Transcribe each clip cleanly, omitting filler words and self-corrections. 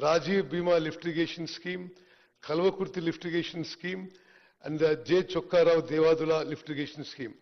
Rajiv Bima lift irrigation scheme, Kalvakurti lift irrigation scheme, and the J. Chokka Rao Devadula lift irrigation scheme.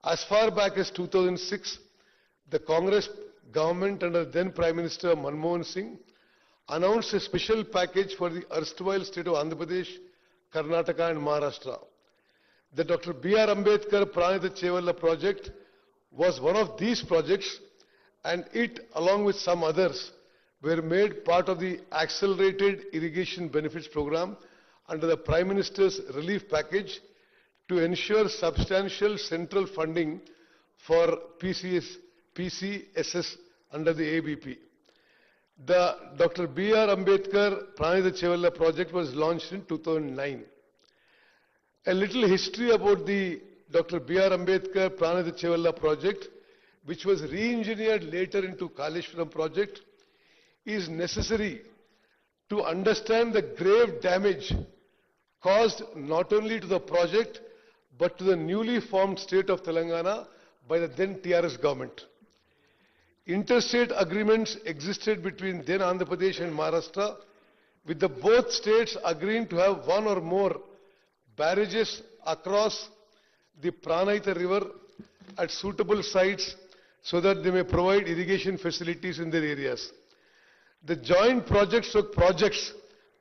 As far back as 2006, the Congress government under then Prime Minister Manmohan Singh announced a special package for the erstwhile state of Andhra Pradesh, Karnataka and Maharashtra. The Dr. B.R. Ambedkar Pranita Chevalla project was one of these projects, and it, along with some others, were made part of the Accelerated Irrigation Benefits Program under the Prime Minister's relief package to ensure substantial central funding for PCSS under the ABP. The Dr. B.R. Ambedkar Pranita Chevalla project was launched in 2009. A little history about the Dr. B.R. Ambedkar Pranita Chevalla project, which was re-engineered later into Kaleshwaram project, is necessary to understand the grave damage caused not only to the project but to the newly formed state of Telangana by the then TRS government. Interstate agreements existed between then Andhra Pradesh and Maharashtra, with the both states agreeing to have one or more barrages across the Pranita river at suitable sites so that they may provide irrigation facilities in their areas. The joint projects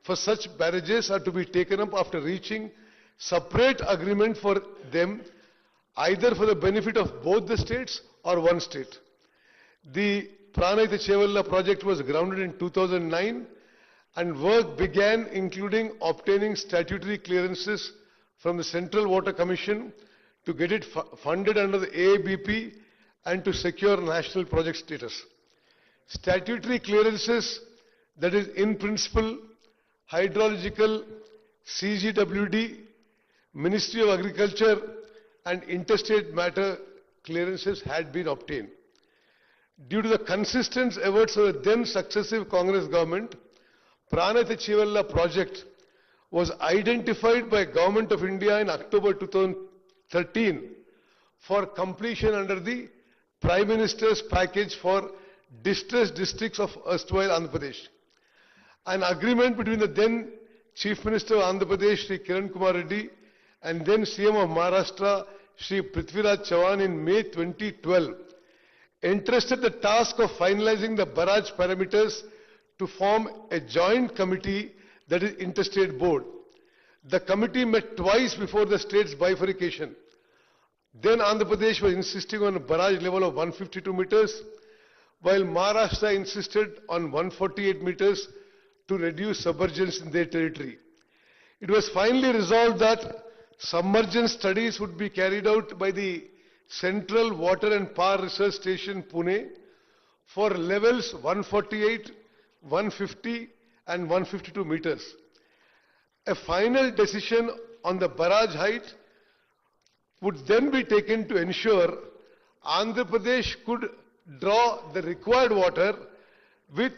for such barrages are to be taken up after reaching separate agreement for them, either for the benefit of both the states or one state. The Pranita Chevalla project was grounded in 2009 and work began including obtaining statutory clearances from the Central Water Commission to get it funded under the AABP and to secure national project status. Statutory clearances, that is in principle, hydrological, CGWD, Ministry of Agriculture and interstate matter clearances had been obtained. Due to the consistent efforts of the then successive Congress government, Pranita Chevalla project was identified by Government of India in October 2013 for completion under the Prime Minister's package for distressed districts of erstwhile Andhra Pradesh. An agreement between the then Chief Minister of Andhra Pradesh, Shri Kiran Kumar Reddy, and then CM of Maharashtra, Shri Prithviraj Chavan in May 2012, entrusted the task of finalizing the barrage parameters to form a joint committee, that is interstate board. The committee met twice before the state's bifurcation. Then Andhra Pradesh was insisting on a barrage level of 152 meters, while Maharashtra insisted on 148 meters to reduce submergence in their territory. It was finally resolved that submergence studies would be carried out by the Central Water and Power Research Station, Pune, for levels 148, 150 and 152 meters. A final decision on the barrage height would then be taken to ensure Andhra Pradesh could draw the required water with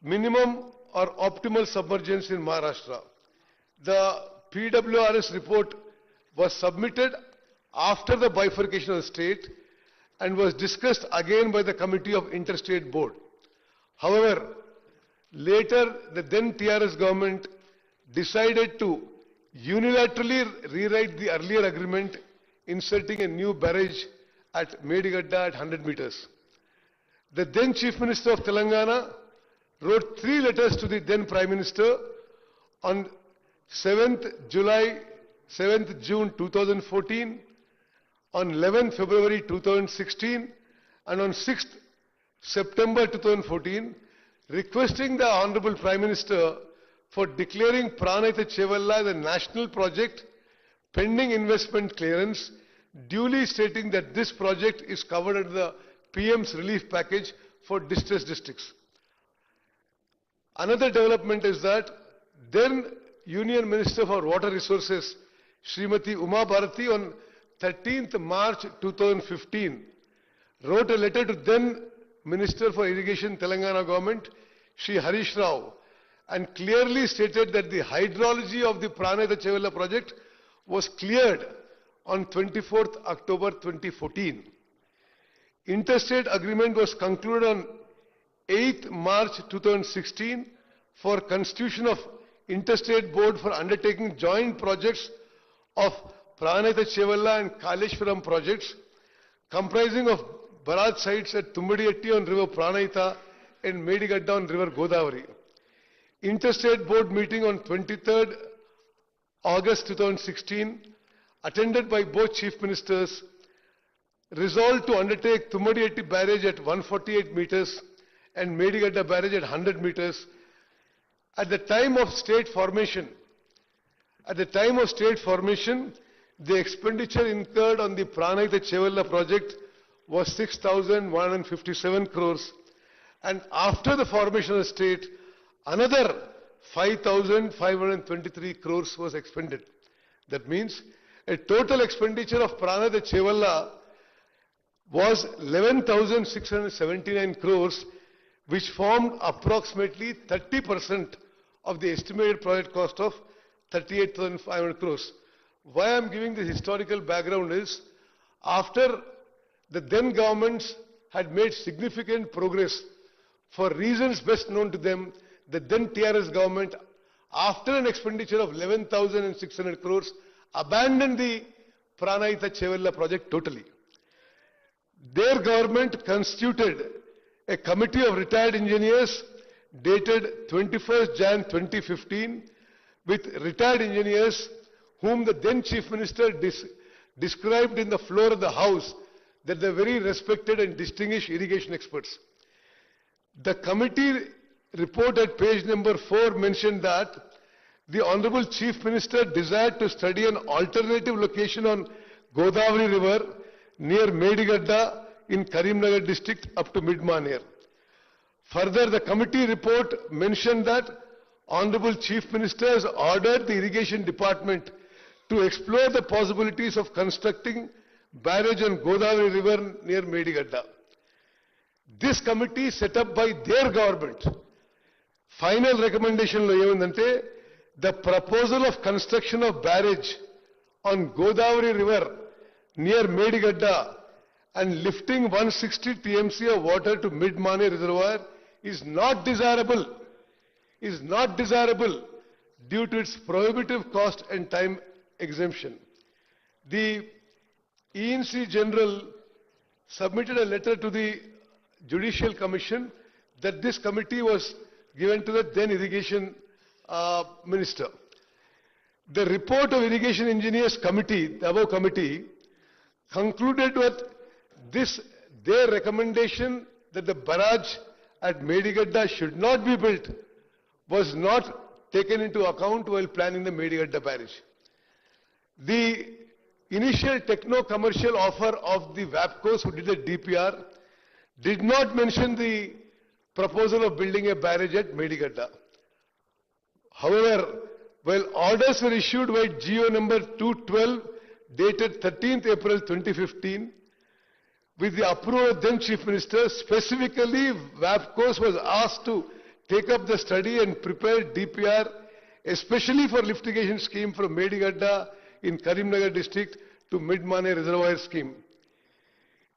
minimum or optimal submergence in Maharashtra. The PWRS report was submitted after the bifurcation of the state and was discussed again by the Committee of Interstate Board. However, later the then TRS government decided to unilaterally rewrite the earlier agreement, inserting a new barrage at Medigadda at 100 meters. The then Chief Minister of Telangana wrote 3 letters to the then Prime Minister on 7th June 2014, on 11th February 2016 and on 6th September 2014, requesting the Honorable Prime Minister for declaring Pranita Chevalla the national project pending investment clearance, duly stating that this project is covered under the PM's relief package for distressed districts. Another development is that then Union Minister for Water Resources, Srimati Uma Bharati, on 13th March 2015, wrote a letter to then Minister for Irrigation Telangana government, Shri Harish Rao, and clearly stated that the hydrology of the Pranita Chevalla project was cleared on 24th October 2014. Interstate agreement was concluded on 8th March 2016 for constitution of interstate board for undertaking joint projects of Pranayatha Chevalla and Kaleshwaram projects comprising of barrage sites at Tumbadiyetti on river Pranayatha and Medigadda on river Godavari. Interstate board meeting on 23rd August 2016, attended by both chief ministers, resolved to undertake Tumbadiyetti barrage at 148 meters and Medigadda barrage at 100 meters. At the time of state formation, the expenditure incurred on the Pranayatha Chevalla project was 6,157 crores, and after the formation of the state, another 5,523 crores was expended. That means a total expenditure of Pranayatha Chevalla was 11,679 crores, which formed approximately 30% of the estimated project cost of 38,500 crores. Why I am giving this historical background is, after the then governments had made significant progress for reasons best known to them, the then TRS government, after an expenditure of 11,600 crores, abandoned the Pranayatha Chevalla project totally. Their government constituted a committee of retired engineers dated 21st Jan 2015 with retired engineers whom the then Chief Minister described in the floor of the House that they are very respected and distinguished irrigation experts. The committee report at page number 4 mentioned that the Honorable Chief Minister desired to study an alternative location on Godavari River near Medigadda in Karimnagar district up to mid-Maner. Further, the committee report mentioned that Honorable Chief Minister has ordered the Irrigation Department to explore the possibilities of constructing barrage on Godavari River near Medigadda. This committee set up by their government, final recommendation lo emandante, the proposal of construction of barrage on Godavari River near Medigadda and lifting 160 TMC of water to mid-Mane reservoir is not desirable due to its prohibitive cost and time exemption. The ENC General submitted a letter to the Judicial Commission that this committee was given to the then Irrigation Minister. The report of Irrigation Engineers Committee, the above committee, concluded with their recommendation that the barrage at Medigadda should not be built was not taken into account while planning the Medigadda barrage. The initial techno-commercial offer of the WAPCOs who did the DPR did not mention the proposal of building a barrage at Medigadda. However, while orders were issued by GO number 212 dated 13th April 2015, with the approval of then Chief Minister, specifically WAPCOs was asked to take up the study and prepare DPR, especially for lift irrigation scheme from Medigadda in Karimnagar district to Mid-Mane reservoir scheme.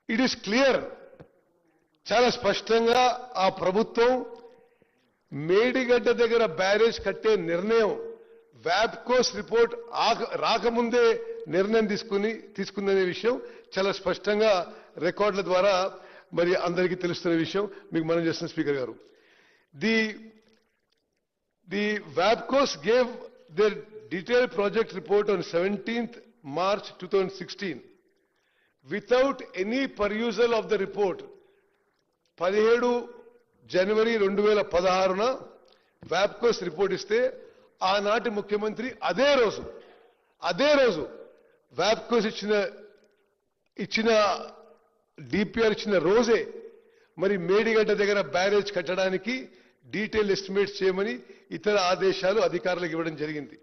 It is clear, చాలా స్పష్టంగా ఆ ప్రభుత్వం మేడిగడ్డ దగ్గర barrage కట్టే నిర్ణయం వ్యాప్కోస్ report రాకముందే నిర్ణయం తీసుకుందనే విషయం చాలా స్పష్టంగా రికార్డుల ద్వారా మరి అందరికీ తెలుస్తున్న విషయం మీకు మనం చేస్తున్న స్పీకర్ గారు. The WAPCOs gave their detailed project report on 17th March 2016 without any perusal of the report. 17 జనవరి 2016న WAPCOs రిపోర్ట్ ఇస్తే ఆనాటి ముఖ్యమంత్రి అదే రోజు WAPCOs ఇచ్చిన డిపిఆర్ ఇచ్చిన రోజే మరి మేడిగడ్డ దగ్గర బ్యారేజ్ కట్టడానికి డీటెయిల్ ఎస్టిమేట్స్ చేయమని ఇతర ఆదేశాలు అధికారులకు ఇవ్వడం జరిగింది.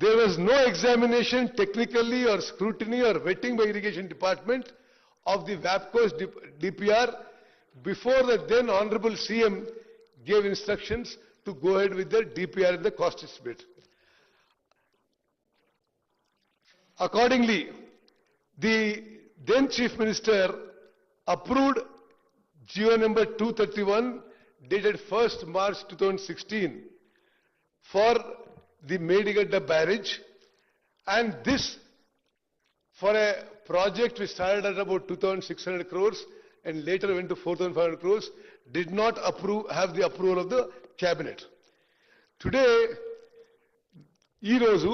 There was no examination technically or scrutiny or vetting by Irrigation Department of the WAPCOs DPR before the then Honorable CM gave instructions to go ahead with the DPR and the cost estimate. Accordingly, the then Chief Minister approved GO number 231 dated 1st March 2016 for the Medigadda barrage, and this for a project which started at about 2,600 crores and later went to 4,500 crores, did not have the approval of the cabinet. Today, ఈ రోజు